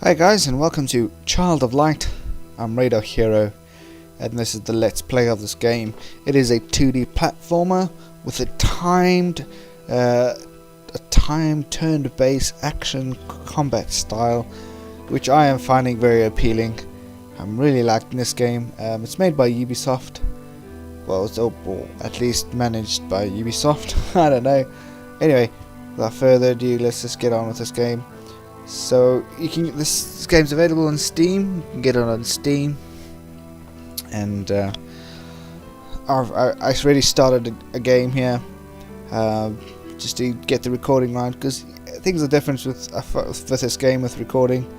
Hi guys, and welcome to Child of Light. I'm Radar Hero, and this is the Let's Play of this game. It is a 2D platformer with a timed turn-based action combat style, which I am finding very appealing. I'm really liking this game. It's made by Ubisoft. Well, it's or at least managed by Ubisoft. I don't know. Anyway, without further ado, let's just get on with this game. So you can this game's available on Steam. You can get it on Steam, and I already started a game here just to get the recording right, because things are different with this game with recording,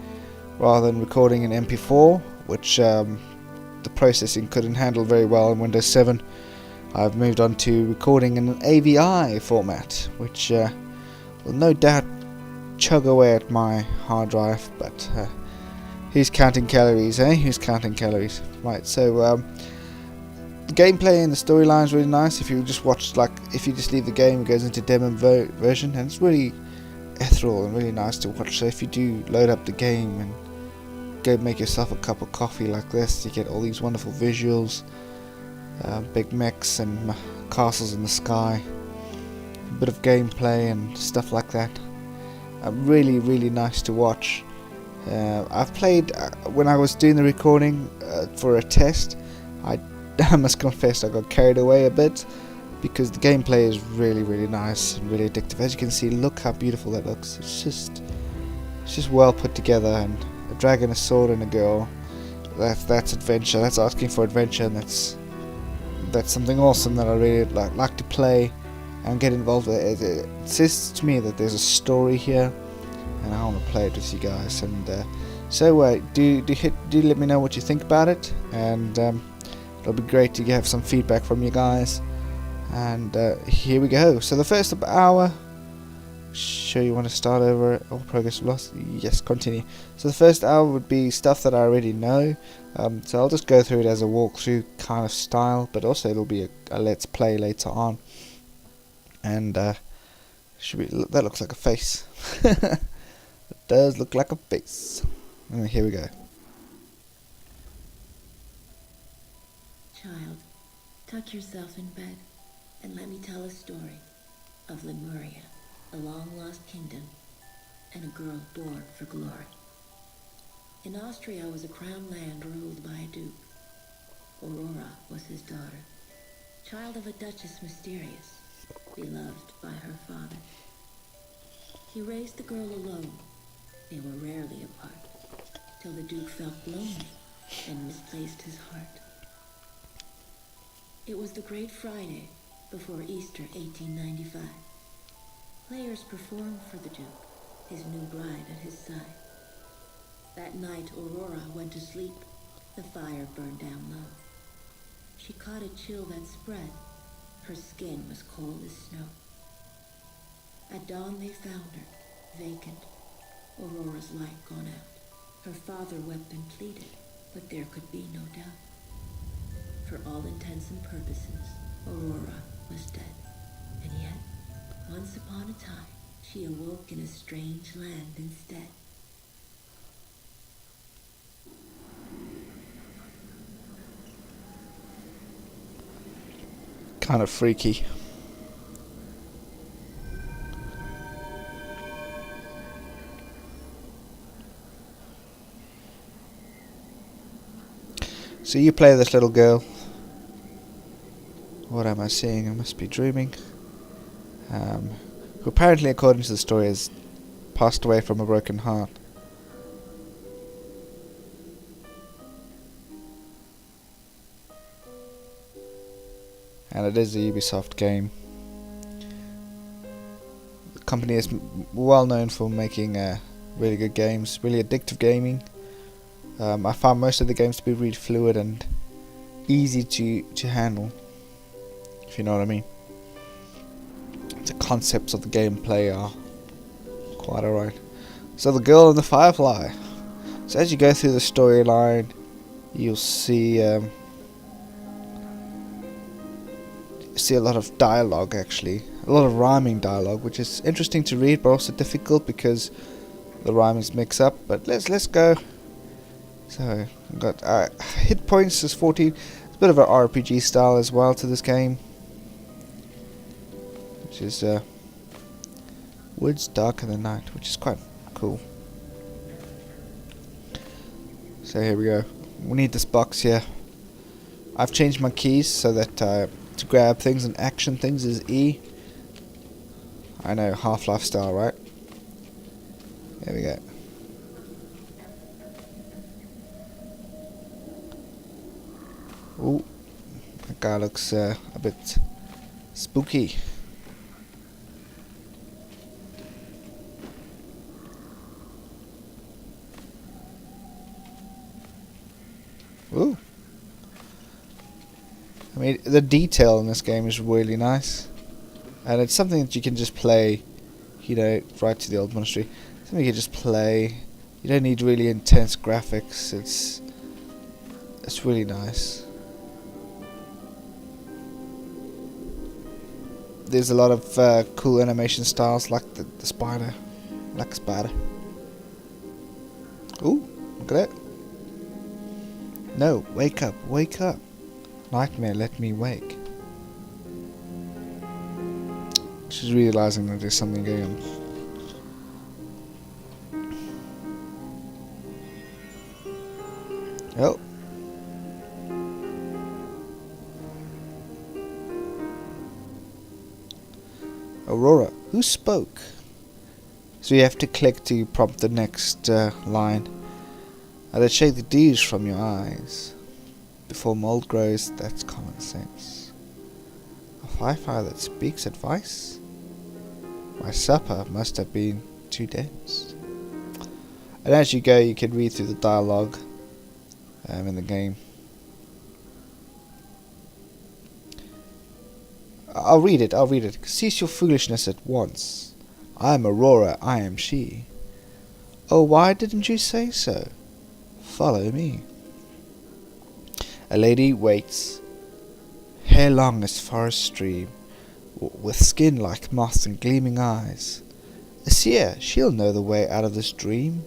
rather than recording in MP4, which the processing couldn't handle very well in Windows 7. I've moved on to recording in an AVI format, which will no doubt chug away at my hard drive, but who's counting calories, eh? Who's counting calories? Right, so the gameplay and the storyline is really nice. If you just watch, if you just leave the game, it goes into demo version, and it's really ethereal and really nice to watch. So if you do load up the game and go make yourself a cup of coffee like this, you get all these wonderful visuals, big mechs and castles in the sky, a bit of gameplay and stuff like that. Really nice to watch. I've played when I was doing the recording for a test. I must confess I got carried away a bit, because the gameplay is really nice and really addictive. As you can see, look how beautiful that looks. It's just well put together, and a dragon, a sword, and a girl. That's adventure. That's asking for adventure, and that's something awesome that I really like to play and get involved with. It says to me that there's a story here, and I want to play it with you guys. And do let me know what you think about it, and it'll be great to have some feedback from you guys. And here we go. So the first hour, sure you want to start over? All progress lost? Yes, continue. So the first hour would be stuff that I already know. So I'll just go through it as a walkthrough kind of style, but also it'll be a let's play later on. And that looks like a face. It does look like a face. And here we go. Child, tuck yourself in bed and let me tell a story of Lemuria, a long-lost kingdom, and a girl born for glory. In Austria was a crown land ruled by a duke. Aurora was his daughter, child of a duchess mysterious, beloved by her father. He raised the girl alone. They were rarely apart, till the Duke felt lonely and misplaced his heart. It was the Great Friday before Easter 1895. Players performed for the Duke, his new bride at his side. That night Aurora went to sleep. The fire burned down low. She caught a chill that spread. Her skin was cold as snow. At dawn they found her, vacant, Aurora's light gone out. Her father wept and pleaded, but there could be no doubt. For all intents and purposes, Aurora was dead. And yet, once upon a time, she awoke in a strange land instead. Kind of freaky. So you play this little girl. What am I seeing? I must be dreaming. Who apparently, according to the story, has passed away from a broken heart. And it is a Ubisoft game. The company is well known for making really good games, really addictive gaming. I found most of the games to be really fluid and easy to handle, if you know what I mean. The concepts of the gameplay are quite alright. So the girl and the firefly. So as you go through the storyline, you'll see a lot of dialogue, actually a lot of rhyming dialogue, which is interesting to read but also difficult, because the rhymes mix up, but let's go. So we've got hit points is 14. It's a bit of an RPG style as well to this game, which is woods darker than night, which is quite cool. So here we go. We need this box here. I've changed my keys so that to grab things and action things is E. I know, Half-Life style, right? There we go. Ooh, that guy looks a bit spooky. Ooh. I mean, the detail in this game is really nice. And it's something that you can just play, you know, right to the old monastery. Something you can just play. You don't need really intense graphics. It's really nice. There's a lot of cool animation styles, like the spider, like a spider. Ooh, look at that. No, wake up, wake up. Nightmare, let me wake. She's realizing that there's something going on. Oh. Aurora, who spoke? So you have to click to prompt the next line. I'd shake the dews from your eyes. Before mold grows, that's common sense. A firefly that speaks advice? My supper must have been too dense. And as you go, you can read through the dialogue in the game. I'll read it. Cease your foolishness at once. I am Aurora, I am she. Oh, why didn't you say so? Follow me. A lady waits, hair long as forest stream, with skin like moss and gleaming eyes. A seer, she'll know the way out of this dream.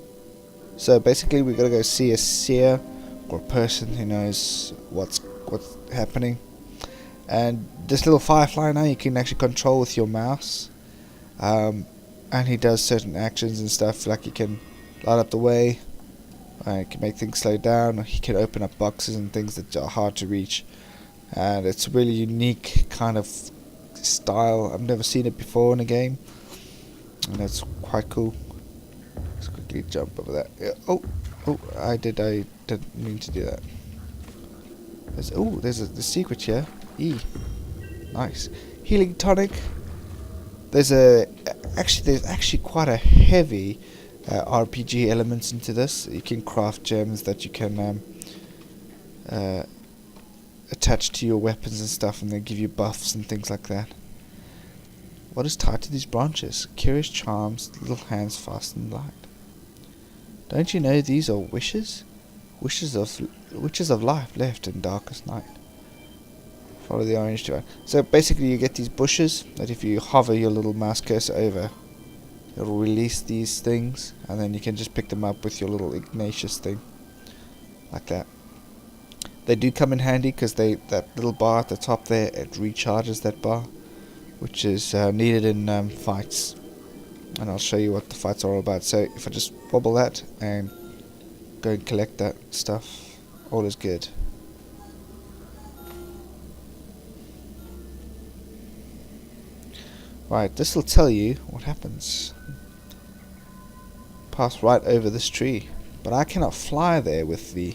So basically we gotta go see a seer, or a person who knows what's happening. And this little firefly now you can actually control with your mouse. And he does certain actions and stuff, like he can light up the way, he can make things slow down, or he can open up boxes and things that are hard to reach. And it's a really unique kind of style. I've never seen it before in a game, and it's quite cool. Let's quickly jump over that. Yeah. Oh, I didn't mean to do that. There's a secret here. E. Nice. Healing tonic. There's actually quite a heavy RPG elements into this. You can craft gems that you can attach to your weapons and stuff, and they give you buffs and things like that. What is tied to these branches? Curious charms, little hands fastened light. Don't you know these are wishes? Wishes of life left in darkest night. Follow the orange to it. So basically you get these bushes that if you hover your little mouse cursor over, it'll release these things, and then you can just pick them up with your little Ignatius thing. Like that. They do come in handy because that little bar at the top there, it recharges that bar, which is needed in fights. And I'll show you what the fights are all about. So if I just wobble that and go and collect that stuff, all is good. Right, this will tell you what happens. Pass right over this tree, but I cannot fly there with the...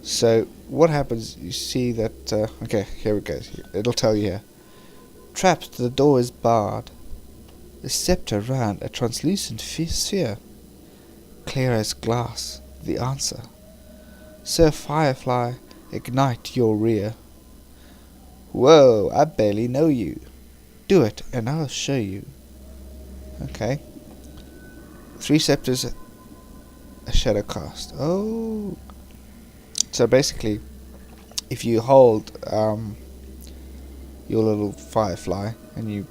So what happens, you see that, okay, here it goes, it'll tell you here. Trapped, the door is barred. The scepter round a translucent sphere. Clear as glass, the answer. Sir Firefly, ignite your rear. Whoa, I barely know you. Do it, and I'll show you. Okay. 3 scepters, a shadow cast. Oh. So basically, if you hold your little firefly and you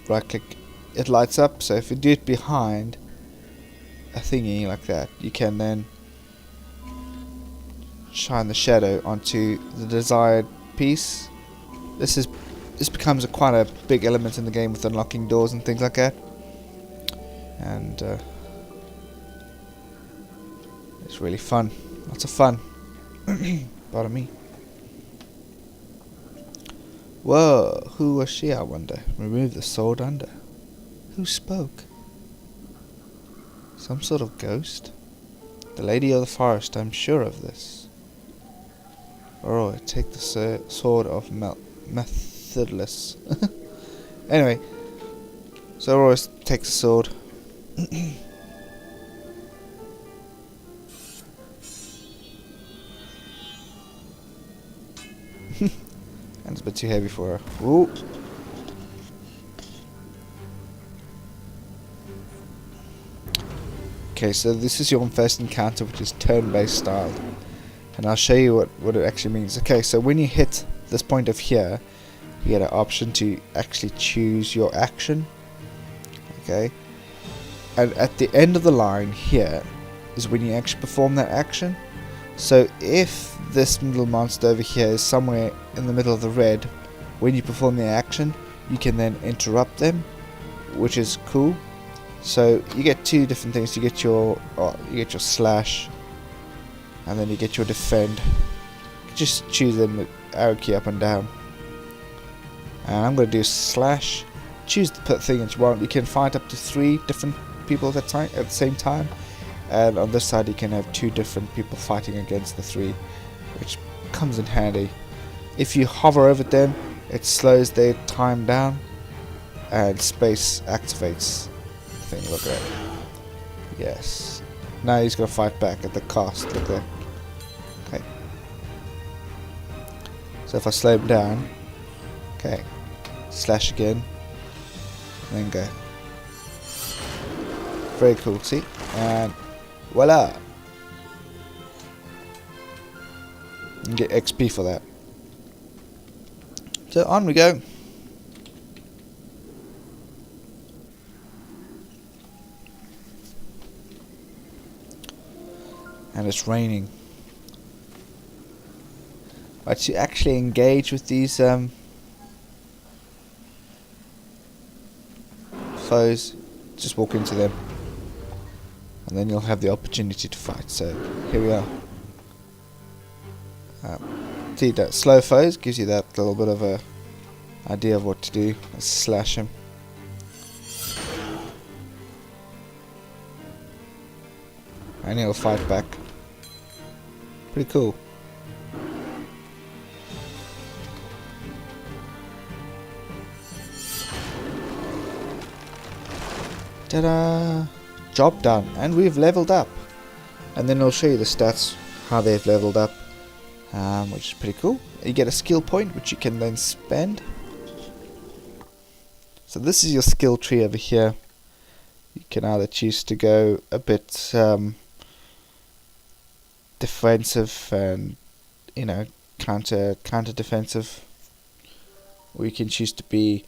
right click, it lights up. So if you do it behind, a thingy like that, you can then shine the shadow onto the desired piece. This becomes quite a big element in the game with unlocking doors and things like that. And it's really fun. Lots of fun. Pardon me. Whoa, who was she, I wonder? Remove the sword under. Who spoke? Some sort of ghost? The lady of the forest, I'm sure of this. Alright, take the sword of Methodless. Anyway, so Aurora takes the sword. And it's a bit too heavy for her. Ooh. Okay, so this is your first encounter, which is turn-based style. And I'll show you what it actually means. Okay, so when you hit this point of here, you get an option to actually choose your action. Okay. And at the end of the line here is when you actually perform that action. So if this little monster over here is somewhere in the middle of the red, when you perform the action, you can then interrupt them, which is cool. So you get two different things. You get your slash, and then you get your defend. You can just choose them with arrow key up and down. And I'm going to do slash. Choose the thing that you want. You can fight up to 3 different people at the same time. And on this side you can have 2 different people fighting against the 3, which comes in handy. If you hover over them, it slows their time down, and space activates the thing. Look at that. Yes. Now he's going to fight back at the cost. Look there. Okay. So if I slow him down, okay, slash again, and then go. Very cool. See, and voila. You get XP for that. So on we go. And it's raining. But to actually engage with these foes, just walk into them, and then you'll have the opportunity to fight. So here we are. See, that slow foes gives you that little bit of a idea of what to do. Let's slash him. And he'll fight back. Pretty cool. Ta-da! Job done, and we've leveled up. And then I'll show you the stats, how they've leveled up, which is pretty cool. You get a skill point, which you can then spend. So this is your skill tree over here. You can either choose to go a bit defensive and, counter defensive, or you can choose to be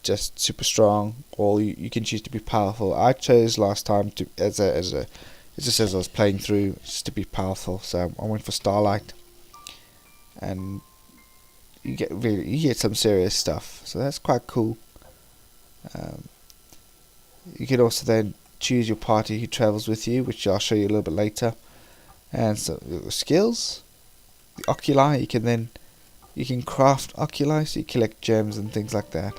just super strong, or you can choose to be powerful. I chose last time to as just as I was playing through, just to be powerful, so I went for Starlight, and you get some serious stuff, so that's quite cool. You can also then choose your party who travels with you, which I'll show you a little bit later. And so the skills, the oculi, you can craft oculi, so you collect gems and things like that.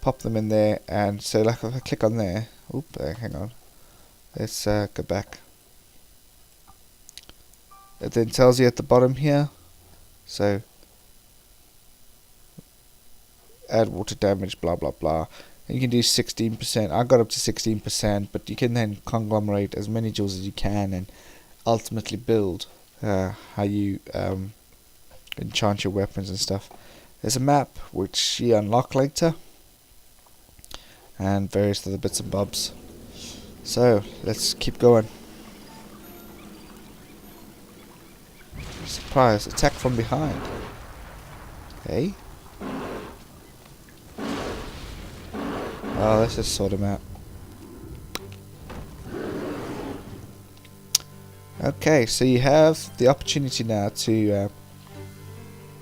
Pop them in there, and so like if I click on there, hang on, let's go back. It then tells you at the bottom here, so add water damage, blah blah blah. And you can do 16%. I got up to 16%, but you can then conglomerate as many jewels as you can, and ultimately build how you enchant your weapons and stuff. There's a map which you unlock later, and various other bits and bobs. So let's keep going. Surprise! Attack from behind. Okay. Oh, let's just sort him out. Okay, so you have the opportunity now to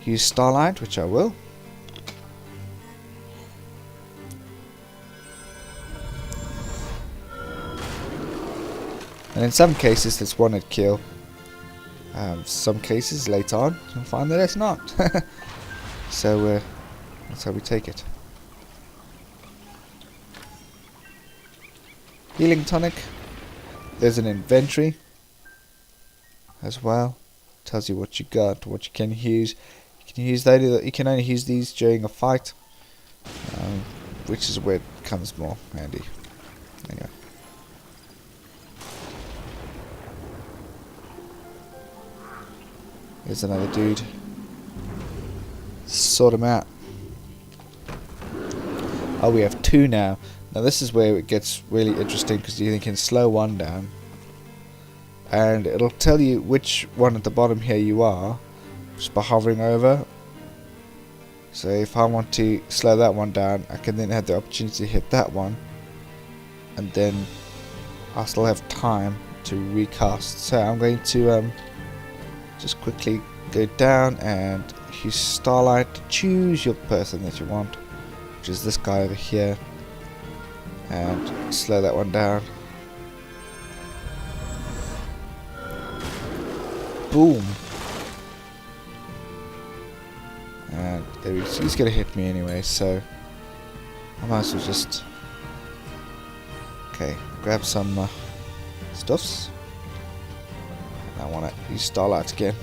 use Starlight, which I will. And in some cases it's one hit kill. Some cases later on you'll find that it's not. So that's how we take it. Healing tonic. There's an inventory as well. Tells you what you got, what you can use. You can use that. You can only use these during a fight, which is where it comes more handy. Anyway. There's another dude. Sort him out. Oh, we have two now. Now this is where it gets really interesting because you can slow one down. And it'll tell you which one at the bottom here you are just by hovering over. So if I want to slow that one down, I can then have the opportunity to hit that one. And then I'll still have time to recast. So I'm going to just quickly go down and use Starlight to choose your person that you want, which is this guy over here, and slow that one down. Boom. And there he's gonna hit me anyway, so I might as well just grab some stuffs. I want to use Starlight again.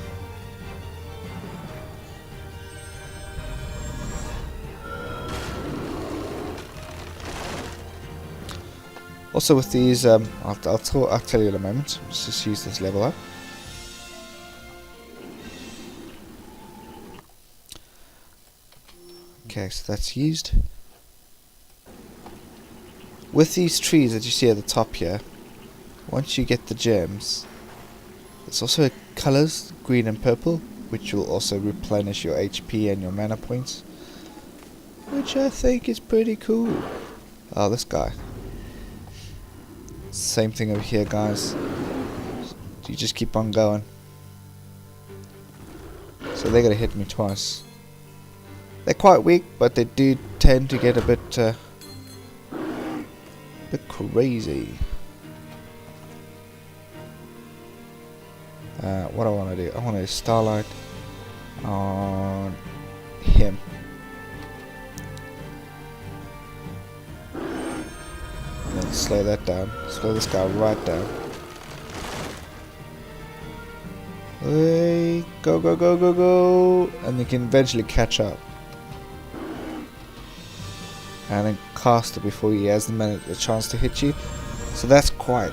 Also with these, I'll tell you in a moment. Let's just use this level up. Okay, so that's used. With these trees that you see at the top here, once you get the gems, there's also colours, green and purple, which will also replenish your HP and your mana points, which I think is pretty cool. Oh, this guy. Same thing over here, guys. You just keep on going. So they're gonna hit me twice. They're quite weak, but they do tend to get a bit crazy. What I want to do? I want to Starlight on him. And then slow that down. Slow this guy right down. Hey, go, go, go, go, go! And you can eventually catch up. And then cast it before he has the chance to hit you. So that's quite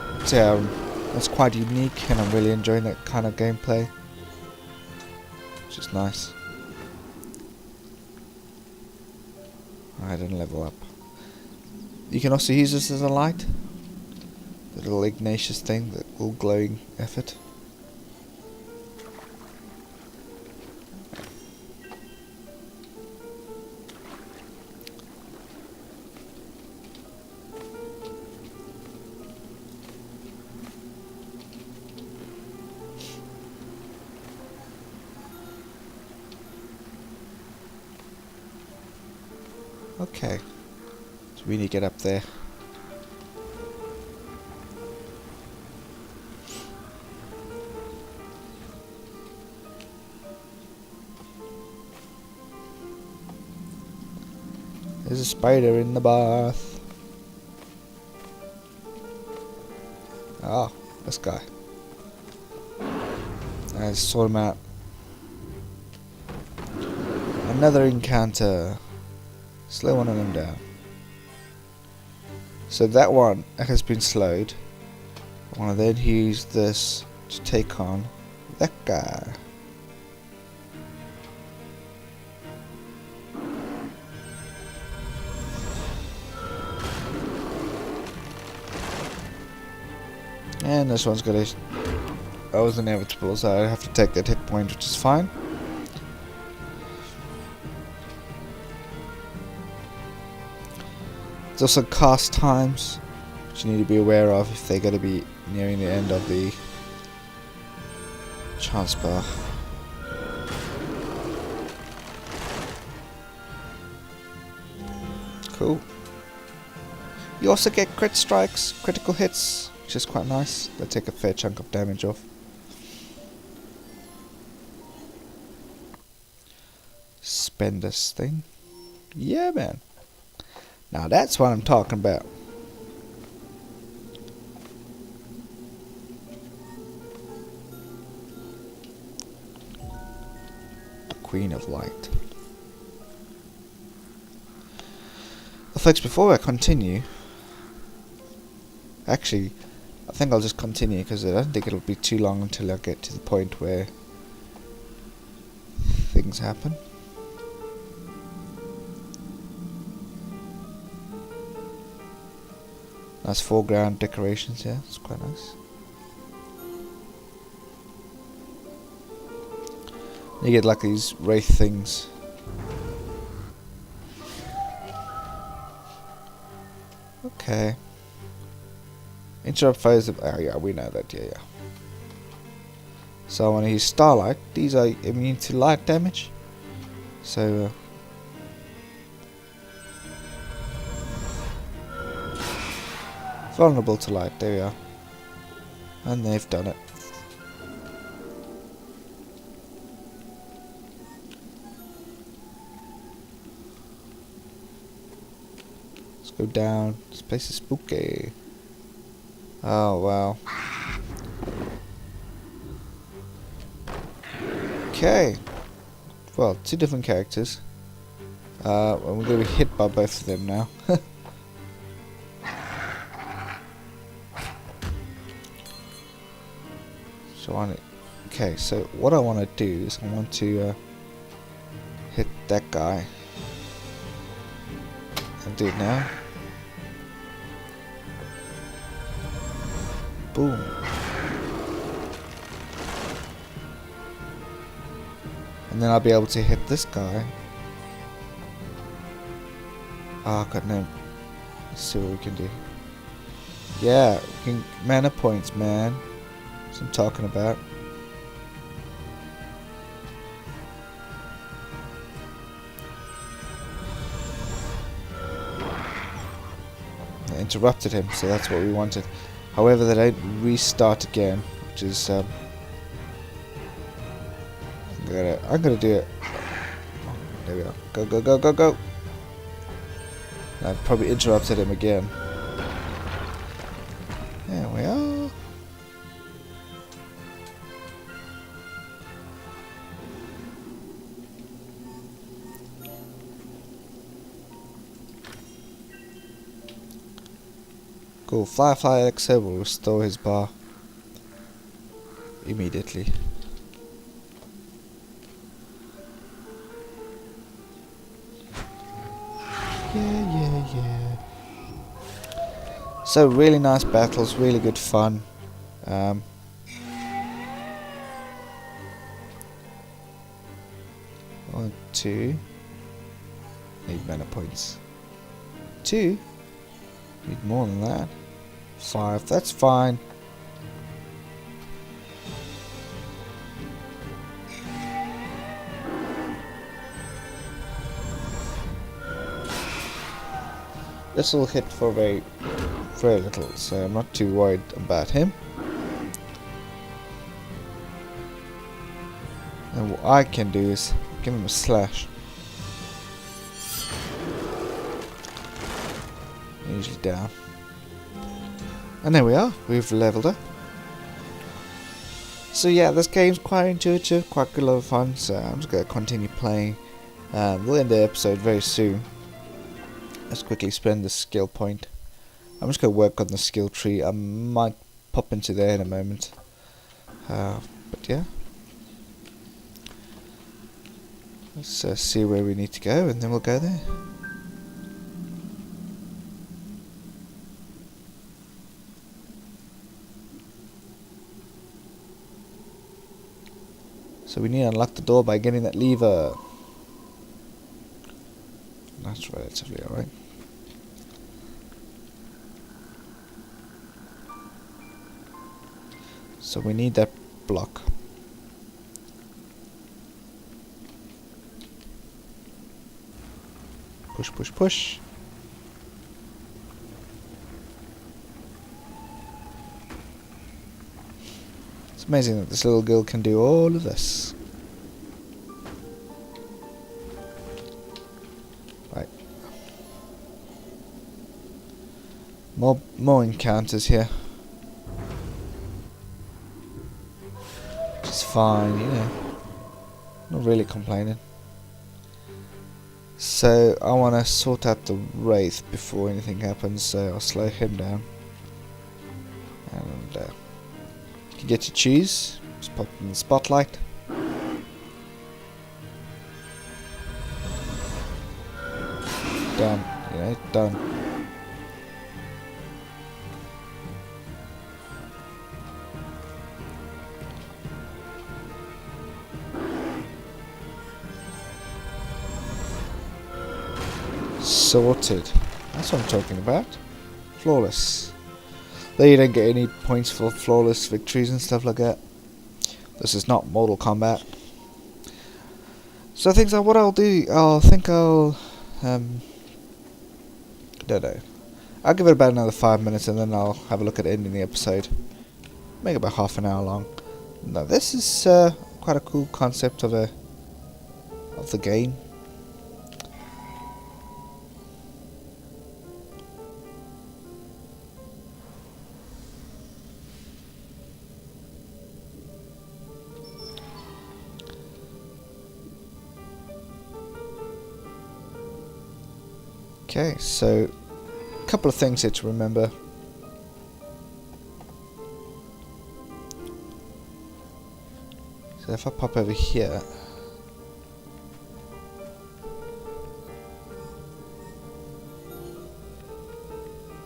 unique, and I'm really enjoying that kind of gameplay, which is nice. I didn't level up. You can also use this as a light, the little Ignatius thing, the all glowing effort. Okay, so we need to get up there. There's a spider in the bath. Ah, this guy. Let's sort him out. Another encounter. Slow one of them down. So that one has been slowed. I want to then use this to take on that guy. And this one's gonna... That was inevitable, so I have to take that hit point, which is fine. There's also cast times, which you need to be aware of if they're going to be nearing the end of the Chance bar. Cool. You also get crit strikes, critical hits, which is quite nice. They take a fair chunk of damage off. Spend this thing. Yeah, man. Now that's what I'm talking about. The Queen of Light. Well, folks, before I continue, actually, I think I'll just continue because I don't think it'll be too long until I get to the point where things happen. Nice foreground decorations here, it's quite nice. You get like these wraith things. Okay. Interrupt phase of... Oh yeah, we know that, yeah. So when I use Starlight, these are immune to light damage. So... vulnerable to light, there we are. And they've done it. Let's go down. This place is spooky. Oh wow. Okay. Well, two different characters. And we're gonna be hit by both of them now. So okay, so what I want to do is I want to hit that guy. I'll do it now. Boom. And then I'll be able to hit this guy. Oh god no. Let's see what we can do. Yeah, we can mana points, man. That's what I'm talking about. I interrupted him, so that's what we wanted. However, they don't restart again, which is I'm gonna do it. There we go. Go, go, go, go, go. And I've probably interrupted him again. There we are. Cool. Firefly Elixir will restore his bar immediately. Yeah. So really nice battles, really good fun. 1, 2. Need mana points. 2. Need more than that. 5. That's fine. This will hit for very little, so I'm not too worried about him. And what I can do is give him a slash. Usually down. And there we are, we've leveled up. So yeah, this game's quite intuitive, quite a lot of fun, so I'm just going to continue playing. We'll end the episode very soon. Let's quickly spend the skill point. I'm just going to work on the skill tree. I might pop into there in a moment. But yeah. Let's see where we need to go and then we'll go there. So we need to unlock the door by getting that lever. That's relatively alright. So we need that block. Push, push, push. It's amazing that this little girl can do all of this. Right. More encounters here. Which is fine, you know. Not really complaining. So I want to sort out the Wraith before anything happens, so I'll slow him down. And you get to choose. Just pop in the spotlight. Done. You know, done. Sorted. That's what I'm talking about. Flawless. Though you don't get any points for flawless victories and stuff like that. This is not Mortal Kombat. So things like what I'll do, don't know. I'll give it about another 5 minutes and then I'll have a look at ending the episode. Make it about half an hour long. Now this is quite a cool concept of the game. Okay, so a couple of things here to remember. So if I pop over here,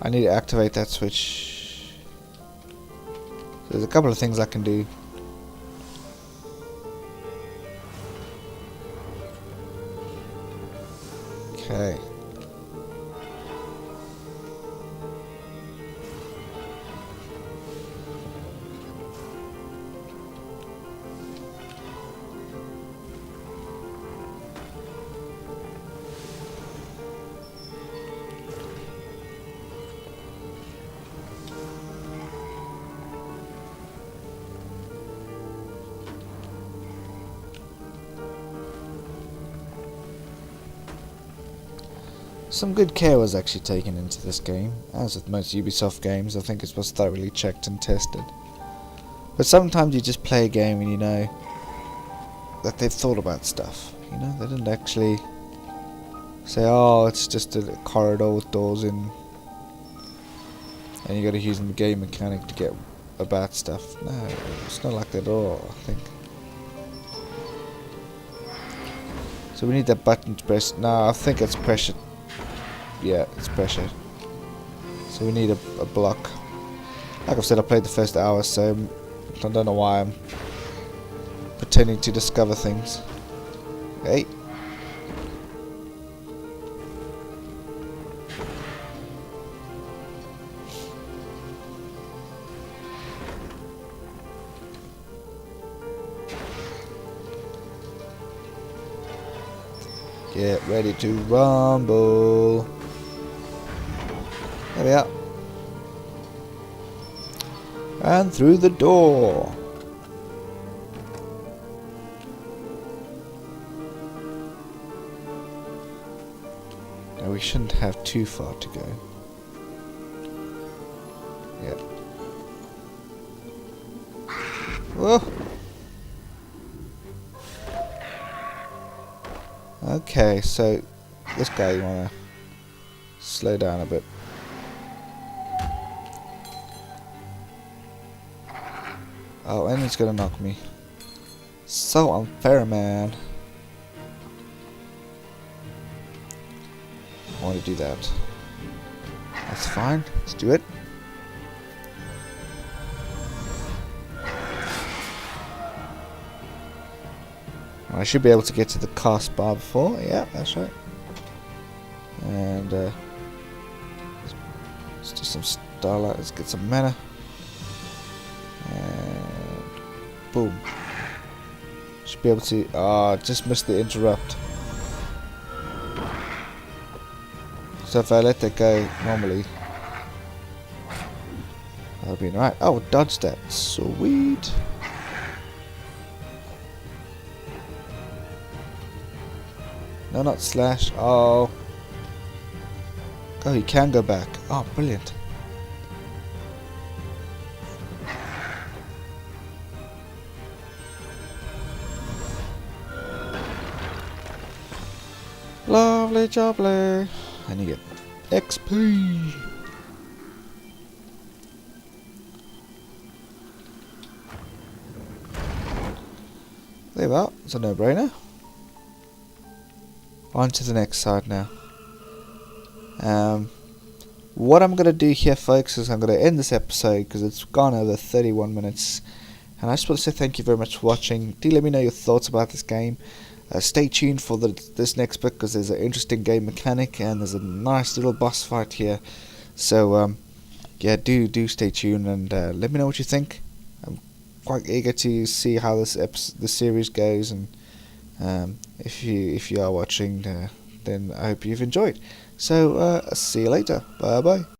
I need to activate that switch. So there's a couple of things I can do. Okay. Some good care was actually taken into this game. As with most Ubisoft games, I think it was thoroughly checked and tested. But sometimes you just play a game and you know that they've thought about stuff. You know, they didn't actually say, oh, it's just a corridor with doors in and you gotta use the game mechanic to get about stuff. No, it's not like that at all, I think. So we need that button to press. No, I think it's pressure. Yeah, it's pressure. So we need a block. Like I've said, I played the first hour, so I don't know why I'm pretending to discover things. Okay. Get ready to rumble. There we are. And through the door. Now we shouldn't have too far to go. Yep. Whoa. Okay, so this guy you wanna slow down a bit. Oh, and he's gonna knock me. So unfair, man. I want to do that. That's fine. Let's do it. I should be able to get to the cast bar before. Yeah, that's right. And let's do some starlight. Let's get some mana. And boom. Should be able to. Ah, just missed the interrupt. So if I let that go normally, that'll be right. Oh, dodge that. Sweet. No, not slash. Oh. Oh, he can go back. Oh, brilliant. Lovely jubbly. And you get XP. There we are. It's a no-brainer. On to the next side now. What I'm going to do here, folks, is I'm going to end this episode because it's gone over 31 minutes. And I just want to say thank you very much for watching. Do let me know your thoughts about this game. Stay tuned for this next bit because there's an interesting game mechanic and there's a nice little boss fight here. So, yeah, do stay tuned and let me know what you think. I'm quite eager to see how this series goes, and if you are watching, then I hope you've enjoyed. So, see you later. Bye bye.